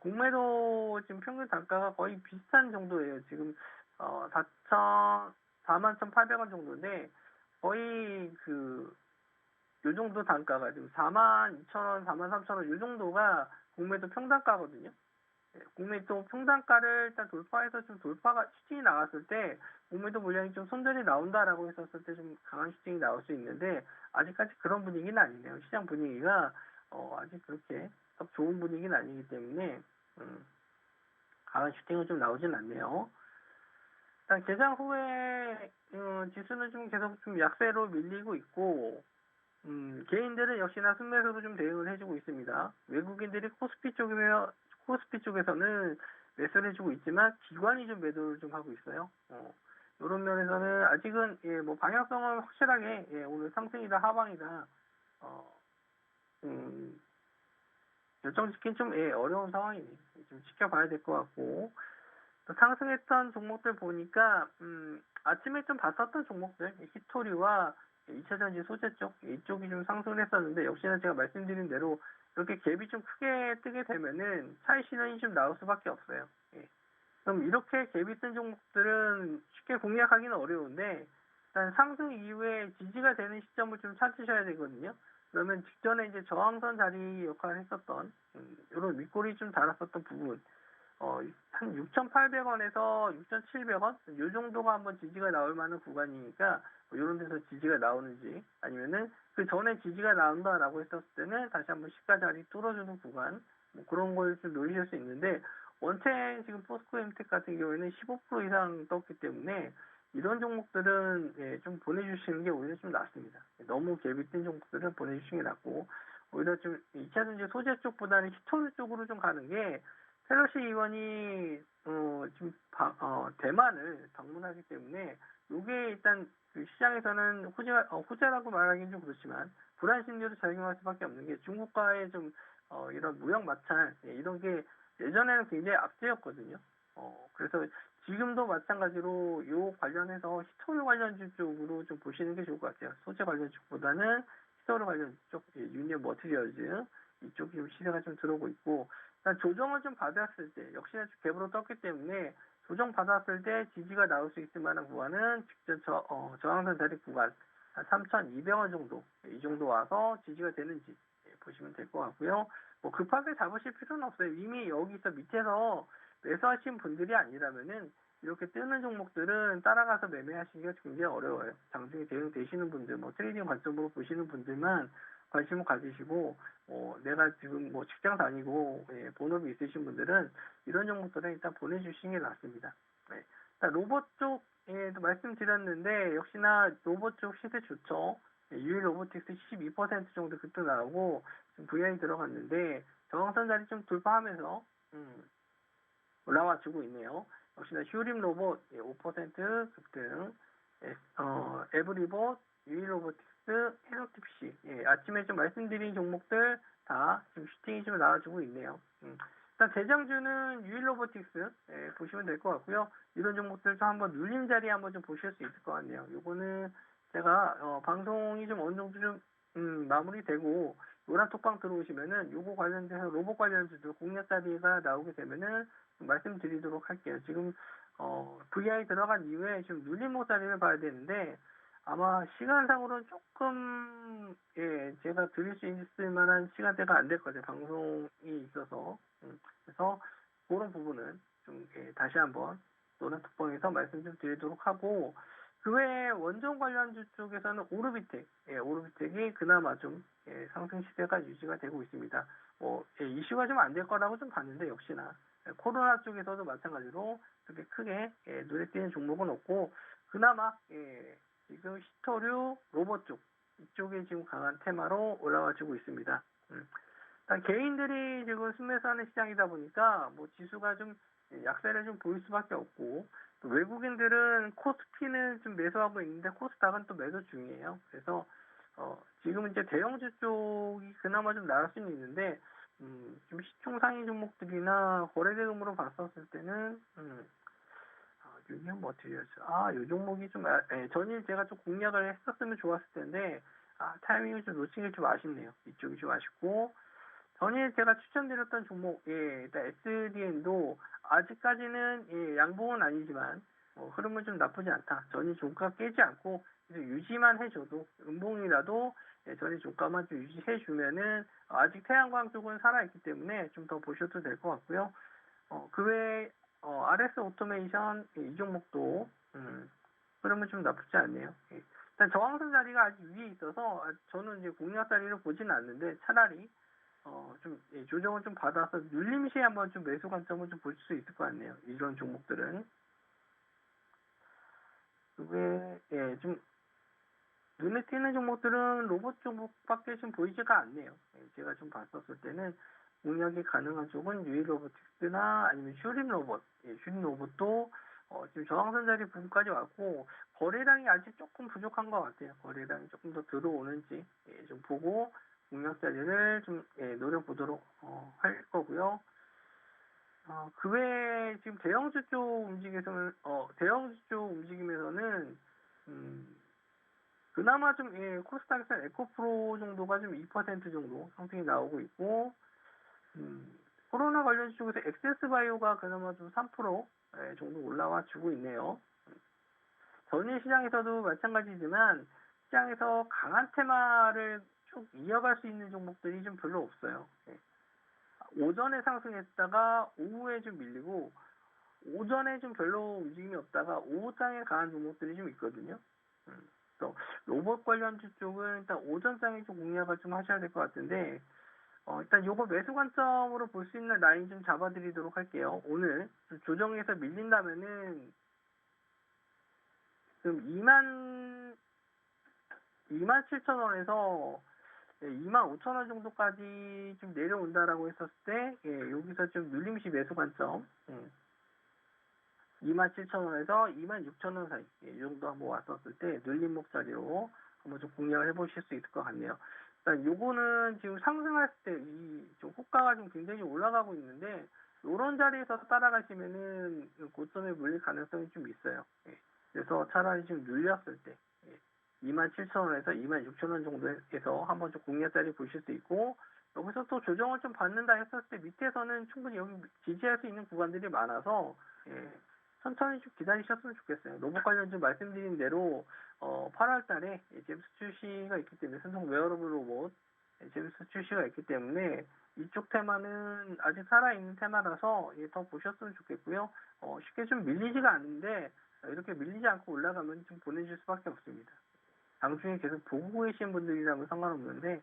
공매도 지금 평균 단가가 거의 비슷한 정도예요. 지금 41,800원 정도인데 거의 요 정도 단가가 지금 42,000원, 43,000원 요 정도가 공매도 평단가거든요. 공매도 평단가를 일단 돌파해서 좀 돌파가 슈팅이 나왔을 때 공매도 물량이 좀 손절이 나온다라고 했었을 때 좀 강한 슈팅이 나올 수 있는데 아직까지 그런 분위기는 아니네요. 시장 분위기가 아직 그렇게 썩 좋은 분위기는 아니기 때문에 강한 슈팅은 좀 나오진 않네요. 일단 개장 후에 지수는 좀 계속 좀 약세로 밀리고 있고 개인들은 역시나 순매수로 좀 대응을 해주고 있습니다. 외국인들이 코스피 쪽에서는 매수를 해주고 있지만 기관이 좀 매도를 좀 하고 있어요. 이런 면에서는 아직은 뭐 방향성은 확실하게 오늘 상승이다 하방이다 결정짓긴 좀 어려운 상황이네. 좀 지켜봐야 될 것 같고 또 상승했던 종목들 보니까 아침에 좀 봤었던 종목들 히토리와 2차전지 소재 쪽 이쪽이 좀 상승을 했었는데 역시나 제가 말씀드린 대로 이렇게 갭이 좀 크게 뜨게 되면은 차익 신호이 좀 나올 수밖에 없어요. 그럼 이렇게 갭이 뜬 종목들은 쉽게 공략하기는 어려운데 일단 상승 이후에 지지가 되는 시점을 좀 찾으셔야 되거든요. 그러면 직전에 이제 저항선 자리 역할을 했었던 이런 윗골이 좀 달았었던 부분 한 6,800원에서 6,700원 이 정도가 한번 지지가 나올 만한 구간이니까 이런 데서 지지가 나오는지 아니면은 그 전에 지지가 나온다라고 했었을 때는 다시 한번 시가 자리 뚫어주는 구간 뭐 그런 걸 좀 노리실 수 있는데 원체 지금 포스코 엠텍 같은 경우에는 15% 이상 떴기 때문에 이런 종목들은 좀 보내주시는 게 오히려 좀 낫습니다. 너무 갭이 뜬 종목들은 보내주시는 게 낫고 오히려 좀 2차전지 소재 쪽보다는 히토류 쪽으로 좀 가는 게 펠로시 의원이 지금 대만을 방문하기 때문에 이게 일단 그 시장에서는 호재라고 말하기는 좀 그렇지만 불안 심리로 작용할 수밖에 없는 게 중국과의 좀 이런 무역 마찰 이런 게 예전에는 굉장히 악재였거든요. 그래서 지금도 마찬가지로 요 관련해서 히토류 관련주 쪽으로 좀 보시는 게 좋을 것 같아요. 소재 관련 쪽보다는 히토류 관련 쪽, 유니언 머티리얼즈 이쪽이 좀 시세가 좀 들어오고 있고 조정을 좀 받았을 때 역시나 갭으로 떴기 때문에 조정 받았을 때 지지가 나올 수 있을 만한 구간은 직전 저항선 자리 구간 한 3,200원 정도 이 정도 와서 지지가 되는지 보시면 될 것 같고요. 뭐 급하게 잡으실 필요는 없어요. 이미 여기서 밑에서 매수하신 분들이 아니라면은 이렇게 뜨는 종목들은 따라가서 매매하시기가 굉장히 어려워요. 장중에 대응되시는 분들, 뭐 트레이딩 관점으로 보시는 분들만 관심을 가지시고 내가 지금 뭐 직장 다니고 본업이 있으신 분들은 이런 종목들은 일단 보내주시는 게 낫습니다. 일단 로봇 쪽에도 말씀드렸는데 역시나 로봇 쪽 시세 좋죠. 유일 로보틱스 12% 정도 급등 나오고 VI 들어갔는데 저항선 자리 좀 돌파하면서 올라와주고 있네요. 역시나 휴림 로봇 5% 급등, 에브리봇, 유일 로보틱스, 헤로티피시 아침에 좀 말씀드린 종목들 다 지금 슈팅이 좀 나와주고 있네요. 일단 대장주는 유일로보틱스 보시면 될 것 같고요. 이런 종목들 좀 한번 눌림 자리 한번 좀 보실 수 있을 것 같네요. 요거는 제가 방송이 좀 어느 정도 좀 마무리되고 노란 톡방 들어오시면은 요거 관련돼서 로봇 관련주들 공략 자리가 나오게 되면은 좀 말씀드리도록 할게요. 지금 VI 들어간 이후에 지금 눌림목 자리를 봐야 되는데 아마 시간상으로는 조금 제가 드릴 수 있을 만한 시간대가 안 될 거예요. 방송이 있어서. 그래서 그런 부분은 좀 다시 한번 노란 톡방에서 말씀 좀 드리도록 하고 그 외에 원전 관련주 쪽에서는 오르비텍, 오르비텍이 그나마 좀 상승 시대가 유지가 되고 있습니다. 이슈가 좀 안 될 거라고 좀 봤는데 역시나 코로나 쪽에서도 마찬가지로 그렇게 크게 눈에 띄는 종목은 없고 그나마 지금 히토류 로봇 쪽 이쪽에 지금 강한 테마로 올라와주고 있습니다. 일단 개인들이 지금 순매수하는 시장이다 보니까 뭐 지수가 좀 약세를 좀 보일 수밖에 없고 또 외국인들은 코스피는 좀 매수하고 있는데 코스닥은 또 매도 중이에요. 그래서 지금 이제 대형주 쪽이 그나마 좀 나을 수는 있는데 좀 시총 상위 종목들이나 거래대금으로 봤었을 때는 유니언 머티리얼스 이 종목이 좀 전일 제가 좀 공략을 했었으면 좋았을 텐데 타이밍을 좀 놓친 게 좀 아쉽네요. 이쪽이 좀 아쉽고 전일 제가 추천드렸던 종목 일단 SDN도 아직까지는 양봉은 아니지만 흐름은 좀 나쁘지 않다. 전일 종가 깨지 않고 유지만 해줘도 음봉이라도 전일 종가만 좀 유지해주면은 아직 태양광 쪽은 살아있기 때문에 좀 더 보셔도 될 것 같고요. 그 외에 RS 오토메이션 이 종목도 흐름은 좀 나쁘지 않네요. 일단 저항선 자리가 아직 위에 있어서 저는 이제 공략 자리를 보지는 않는데 차라리 좀 조정을 좀 받아서 눌림 시에 한번 좀 매수 관점을 좀 볼 수 있을 것 같네요. 이런 종목들은 그게 좀 눈에 띄는 종목들은 로봇 종목밖에 좀 보이지가 않네요. 제가 좀 봤었을 때는 공략이 가능한 쪽은 유일 로보틱스나 아니면 슈림 로봇, 슈림 로봇도 지금 저항선 자리 부분까지 왔고 거래량이 아직 조금 부족한 것 같아요. 거래량이 조금 더 들어오는지 좀 보고 공략 자리를 좀 노려보도록 할 거고요. 그 외에 지금 대형주 쪽 대형주 쪽 움직임에서는 그나마 좀 코스닥에서 에코프로 정도가 좀 2% 정도 상승이 나오고 있고 코로나 관련 쪽에서 엑세스바이오가 그나마 좀 3% 정도 올라와 주고 있네요. 전일 시장에서도 마찬가지지만 시장에서 강한 테마를 쭉 이어갈 수 있는 종목들이 좀 별로 없어요. 오전에 상승했다가 오후에 좀 밀리고 오전에 좀 별로 움직임이 없다가 오후장에 강한 종목들이 좀 있거든요. 또 로봇 관련주 쪽은 일단 오전장에 좀 공략을 좀 하셔야 될 것 같은데 일단 요거 매수 관점으로 볼 수 있는 라인 좀 잡아드리도록 할게요. 오늘 좀 조정에서 밀린다면은 지금 27,000원에서 25,000원 정도까지 좀 내려온다라고 했었을 때 여기서 좀 눌림시 매수 관점 27,000원에서 26,000원 사이 이 정도 한번 왔었을 때 눌림목 자리로 한번 좀 공략을 해보실 수 있을 것 같네요. 일단 요거는 지금 상승했을 때 이 좀 호가가 좀 굉장히 올라가고 있는데 이런 자리에서 따라가시면은 고점에 물릴 가능성이 좀 있어요. 그래서 차라리 좀 눌렸을 때 27,000원에서 26,000원 정도에서 한번 좀 공략 자리 보실 수 있고 여기서 또 조정을 좀 받는다 했었을 때 밑에서는 충분히 여기 지지할 수 있는 구간들이 많아서 천천히 좀 기다리셨으면 좋겠어요. 로봇 관련 좀 말씀드린 대로 8월 달에 제임스 출시가 있기 때문에 삼성 웨어러블 로봇 제임스 출시가 있기 때문에 이쪽 테마는 아직 살아있는 테마라서 더 보셨으면 좋겠고요. 쉽게 좀 밀리지가 않는데 이렇게 밀리지 않고 올라가면 좀 보내줄 수밖에 없습니다. 장중에 계속 보고 계신 분들이라면 상관없는데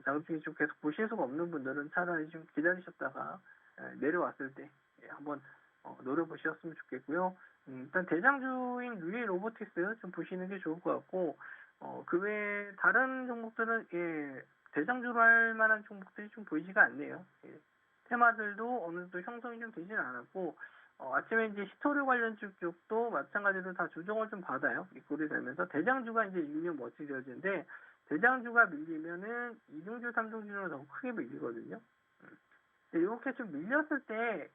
장중에 좀 계속 보실 수가 없는 분들은 차라리 좀 기다리셨다가 내려왔을 때 한번 노려보셨으면 좋겠고요. 일단 대장주인 유일 로보틱스 좀 보시는 게 좋을 것 같고 그 외에 다른 종목들은 대장주로 할 만한 종목들이 좀 보이지가 않네요. 테마들도 어느 정도 형성이 좀 되지는 않았고 아침에 이제 히토류 관련 쪽도 마찬가지로 다 조정을 좀 받아요. 입고리 되면서 대장주가 이제 유니언 머티리얼즈인데 대장주가 밀리면은 2중주, 3중주는 더 크게 밀리거든요. 요렇게 좀 밀렸을 때,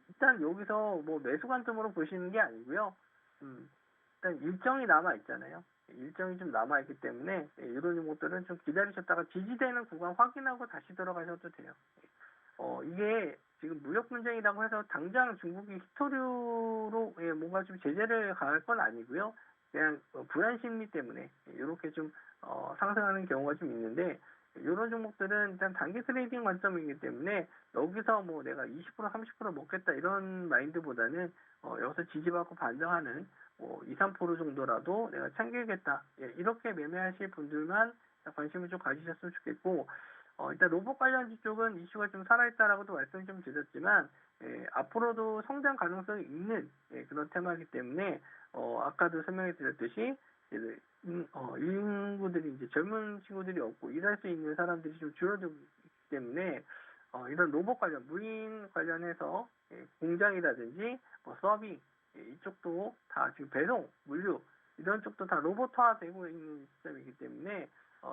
일단 여기서 뭐 매수 관점으로 보시는 게 아니고요. 일단 일정이 남아 있잖아요. 일정이 좀 남아 있기 때문에 이런 종목들은 좀 기다리셨다가 지지되는 구간 확인하고 다시 들어가셔도 돼요. 이게 지금 무역 분쟁이라고 해서 당장 중국이 히토류로 뭔가 좀 제재를 가할 건 아니고요. 그냥 불안 심리 때문에 이렇게 좀 상승하는 경우가 좀 있는데, 이런 종목들은 일단 단기 트레이딩 관점이기 때문에 여기서 뭐 내가 20% 30% 먹겠다 이런 마인드보다는 여기서 지지받고 반등하는 2, 3% 정도라도 내가 챙기겠다, 이렇게 매매하실 분들만 관심을 좀 가지셨으면 좋겠고, 일단 로봇 관련주 쪽은 이슈가 좀 살아있다라고도 말씀 좀 드렸지만, 앞으로도 성장 가능성이 있는 그런 테마이기 때문에, 아까도 설명해 드렸듯이, 인구들이 이제 젊은 친구들이 없고 일할 수 있는 사람들이 좀 줄어들기 때문에, 이런 로봇 관련, 무인 관련해서 공장이라든지 서빙, 이쪽도 다 지금 배송, 물류, 이런 쪽도 다 로봇화 되고 있는 시점이기 때문에,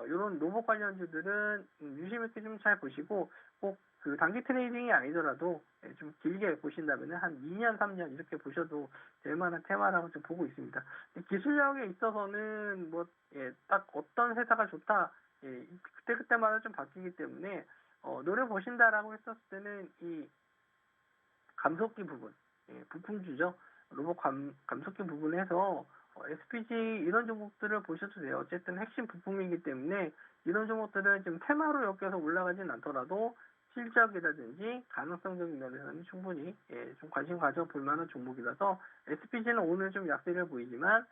이런 로봇 관련주들은 유심 있게 좀 잘 보시고, 꼭 그 단기 트레이딩이 아니더라도 좀 길게 보신다면 한 2년, 3년 이렇게 보셔도 될 만한 테마라고 좀 보고 있습니다. 기술력에 있어서는 뭐, 딱 어떤 회사가 좋다, 그때그때마다 좀 바뀌기 때문에, 노려보신다라고 했었을 때는 이 감속기 부분, 부품주죠. 로봇 감속기 부분에서 SPG 이런 종목들을 보셔도 돼요. 어쨌든 핵심 부품이기 때문에 이런 종목들은 지금 테마로 엮여서 올라가진 않더라도 실적이라든지 가능성적인 면에서는 충분히 좀 관심 가져볼 만한 종목이라서, SPG는 오늘 좀 약세를 보이지만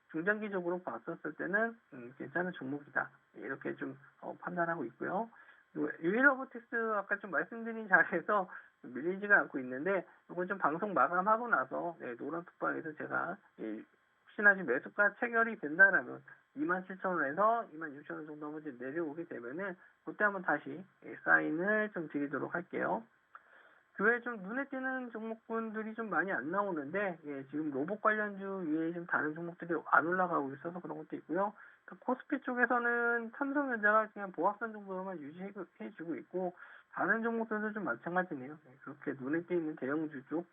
중장기적으로 봤었을 때는 괜찮은 종목이다, 이렇게 좀 판단하고 있고요. 유일로보틱스 아까 좀 말씀드린 자리에서 밀리지가 않고 있는데, 이건 좀 방송 마감하고 나서 노란 톡방에서 제가 혹시나 지금 매수가 체결이 된다라면 27,000원에서 26,000원 정도 한번 내려오게 되면은 그때 한번 다시 사인을 좀 드리도록 할게요. 그 외에 좀 눈에 띄는 종목군들이 좀 많이 안 나오는데, 지금 로봇 관련주 위에 좀 다른 종목들이 안 올라가고 있어서 그런 것도 있고요. 코스피 쪽에서는 삼성전자가 그냥 보합선 정도로만 유지해주고 있고, 다른 종목들도 좀 마찬가지네요. 그렇게 눈에 띄는 대형주 쪽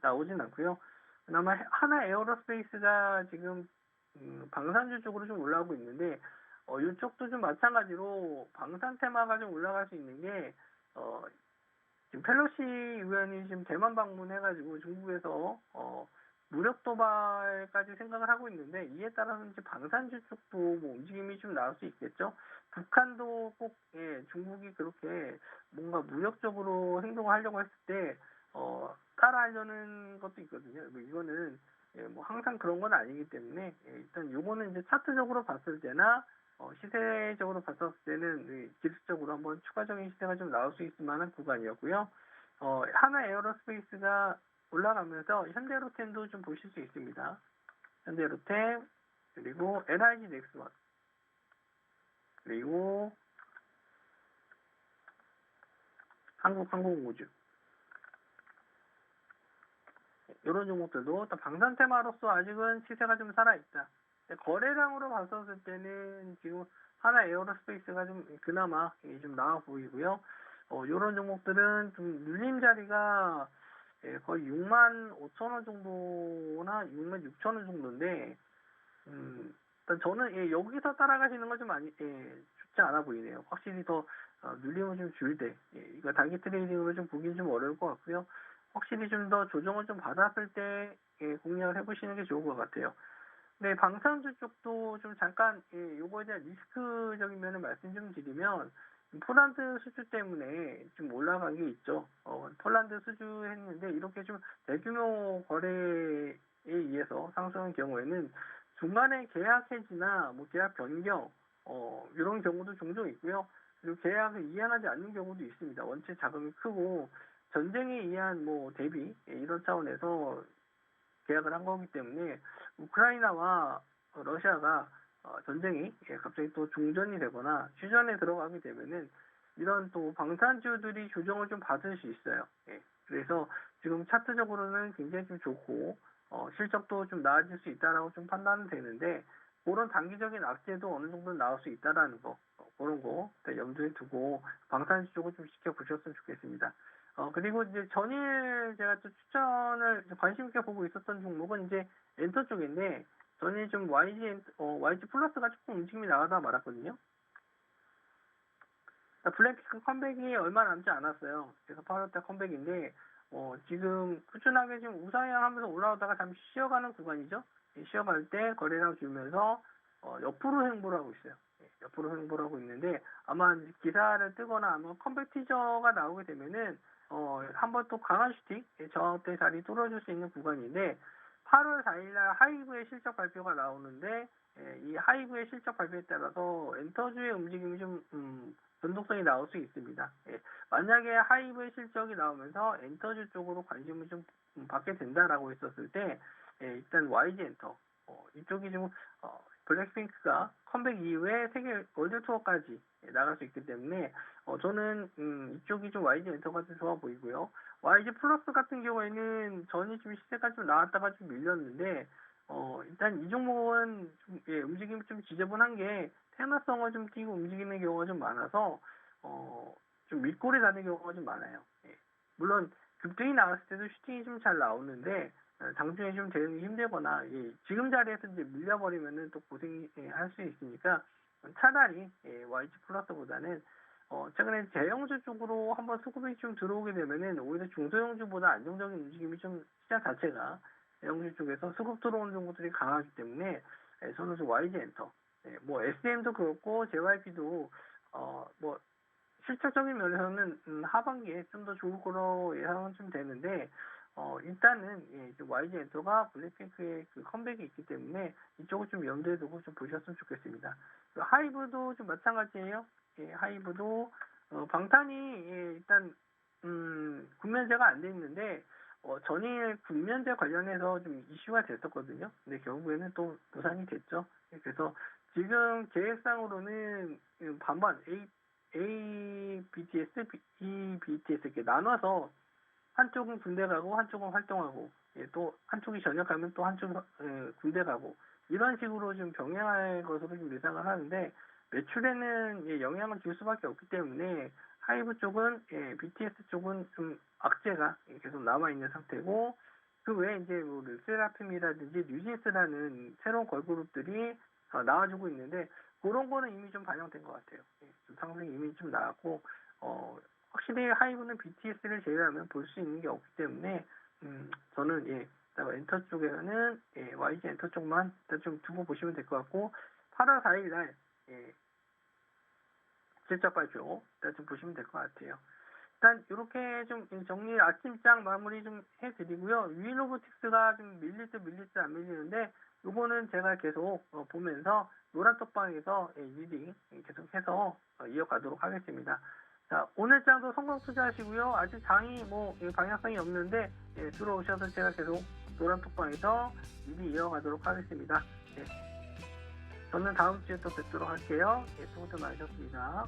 나오진 않고요. 그나마 하나 에어로스페이스가 지금 방산주 쪽으로 좀 올라오고 있는데, 이쪽도 좀 마찬가지로 방산 테마가 좀 올라갈 수 있는 게, 지금 펠로시 의원이 지금 대만 방문해가지고 중국에서 무력 도발까지 생각을 하고 있는데, 이에 따라서 이제 방산주 쪽도 뭐 움직임이 좀 나올 수 있겠죠. 북한도 꼭 중국이 그렇게 뭔가 무력적으로 행동을 하려고 했을 때 따라하려는 것도 있거든요. 뭐 이거는 뭐 항상 그런 건 아니기 때문에, 일단 요거는 이제 차트적으로 봤을 때나 시세적으로 봤을 때는 기술적으로 한번 추가적인 시세가 좀 나올 수 있을 만한 구간이었고요. 하나 에어로스페이스가 올라가면서 현대로템도 좀 보실 수 있습니다. 현대로템, 그리고 NIG 넥스원, 그리고 한국항공우주, 이런 종목들도 방산 테마로서 아직은 시세가 좀 살아있다. 거래량으로 봤었을 때는 지금 하나 에어로스페이스가 좀 그나마 좀 나아 보이고요. 이런 종목들은 좀 눌림 자리가 거의 65,000원 정도나 66,000원 정도인데, 일단 저는 여기서 따라가시는 건 좀 좋지 않아 보이네요. 확실히 더 눌림을 좀 줄 때, 이거 단기 트레이딩으로 좀 보기는 좀 어려울 것 같고요. 확실히 좀 더 조정을 좀 받았을 때 공략을 해보시는 게 좋을 것 같아요. 네, 방산주 쪽도 좀 잠깐 요거에 대한 리스크적인 면을 말씀 좀 드리면, 폴란드 수주 때문에 좀 올라간 게 있죠. 폴란드 수주했는데 이렇게 좀 대규모 거래에 의해서 상승한 경우에는 중간에 계약 해지나 뭐 계약 변경 이런 경우도 종종 있고요. 그리고 계약을 이행하지 않는 경우도 있습니다. 원체 자금이 크고 전쟁에 의한 뭐 대비 이런 차원에서 계약을 한 거기 때문에, 우크라이나와 러시아가 전쟁이 갑자기 또 중전이 되거나 휴전에 들어가게 되면은 이런 또 방산주들이 조정을 좀 받을 수 있어요. 그래서 지금 차트적으로는 굉장히 좀 좋고 실적도 좀 나아질 수 있다라고 좀 판단은 되는데, 그런 단기적인 악재도 어느 정도 나올 수 있다라는 거, 그런 거 염두에 두고 방산주 쪽을 좀 지켜보셨으면 좋겠습니다. 그리고 이제 전일 제가 또 추천을 관심 있게 보고 있었던 종목은 이제 엔터 쪽인데, 전일 좀 YG 플러스가 조금 움직임이 나가다 말았거든요. 블랙핑크 컴백이 얼마 남지 않았어요. 그래서 8월달 컴백인데, 지금 꾸준하게 지금 우상향하면서 올라오다가 잠시 쉬어가는 구간이죠. 쉬어갈 때 거래량 줄면서 옆으로 횡보를 하고 있어요. 옆으로 횡보를 하고 있는데, 아마 기사를 뜨거나 아마 컴백 티저가 나오게 되면은 한번 또 강한 슈팅 저때 자리 뚫어줄 수 있는 구간인데, 8월 4일날 하이브의 실적 발표가 나오는데, 이 하이브의 실적 발표에 따라서 엔터주의 움직임이 좀 변동성이 나올 수 있습니다. 만약에 하이브의 실적이 나오면서 엔터주 쪽으로 관심을 좀 받게 된다라고 했었을 때, 일단 YG 엔터 이쪽이 좀 블랙핑크가 컴백 이후에 세계 월드 투어까지 나갈 수 있기 때문에 저는 이쪽이 좀 YG 엔터가 좀 좋아 보이고요. YG 플러스 같은 경우에는 전이 좀 시세가 좀 나왔다가 좀 밀렸는데, 일단 이 종목은 좀, 움직임이 좀 지저분한 게 테마성을 좀 띄고 움직이는 경우가 좀 많아서 좀 윗골이 나는 경우가 좀 많아요. 물론 급등이 나왔을 때도 슈팅이 좀 잘 나오는데, 장중에 좀 대응이 힘들거나 지금 자리에서 이제 밀려버리면은 또 고생이 할 수 있으니까, 차라리 YG 플러스보다는 최근에 대형주 쪽으로 한번 수급이 좀 들어오게 되면은 오히려 중소형주보다 안정적인 움직임이 좀 시장 자체가 대형주 쪽에서 수급 들어오는 종목들이 강하기 때문에 저는 좀 YG 엔터, 뭐 SM도 그렇고 JYP도 뭐 실질적인 면에서는 하반기에 좀 더 좋을 거로 예상은 좀 되는데, 일단은 좀 YG 엔터가 블랙핑크의 그 컴백이 있기 때문에 이쪽을 좀 염두에 두고 좀 보셨으면 좋겠습니다. 하이브도 좀 마찬가지예요. 하이브도 방탄이 일단 군면제가 안 돼 있는데, 전일 군면제 관련해서 좀 이슈가 됐었거든요. 근데 결국에는 또 무산이 됐죠. 그래서 지금 계획상으로는 반반 A BTS, B BTS 이렇게 나눠서 한쪽은 군대 가고 한쪽은 활동하고, 또 한쪽이 전역하면 또 한쪽은 군대 가고, 이런 식으로 좀 병행할 것으로 좀 예상을 하는데, 매출에는 영향을 줄 수밖에 없기 때문에 하이브 쪽은 BTS 쪽은 좀 악재가 계속 남아 있는 상태고, 그 외에 이제 뭐 르세라핌이라든지 뉴진스라는 새로운 걸그룹들이 나와주고 있는데, 그런 거는 이미 좀 반영된 것 같아요. 좀 상승이 이미 좀 나왔고, 확실히 하이브는 BTS를 제외하면 볼 수 있는 게 없기 때문에 저는 엔터 쪽에는 YG 엔터 쪽만 일단 좀 두고 보시면 될 것 같고, 8월 4일 날 실적 발표 일단 좀 보시면 될 것 같아요. 일단 이렇게 좀 정리 아침장 마무리 좀 해드리고요. 위로보틱스가 좀 밀릴지 안 밀리는데, 요거는 제가 계속 보면서 노란톡방에서 리딩 계속해서 이어가도록 하겠습니다. 자, 오늘 장도 성공 투자하시고요. 아직 장이 뭐 방향성이 없는데 들어오셔서 제가 계속 노란톡방에서 리딩 이어가도록 하겠습니다. 저는 다음 주에 또 뵙도록 할게요. 수고들 많으셨습니다.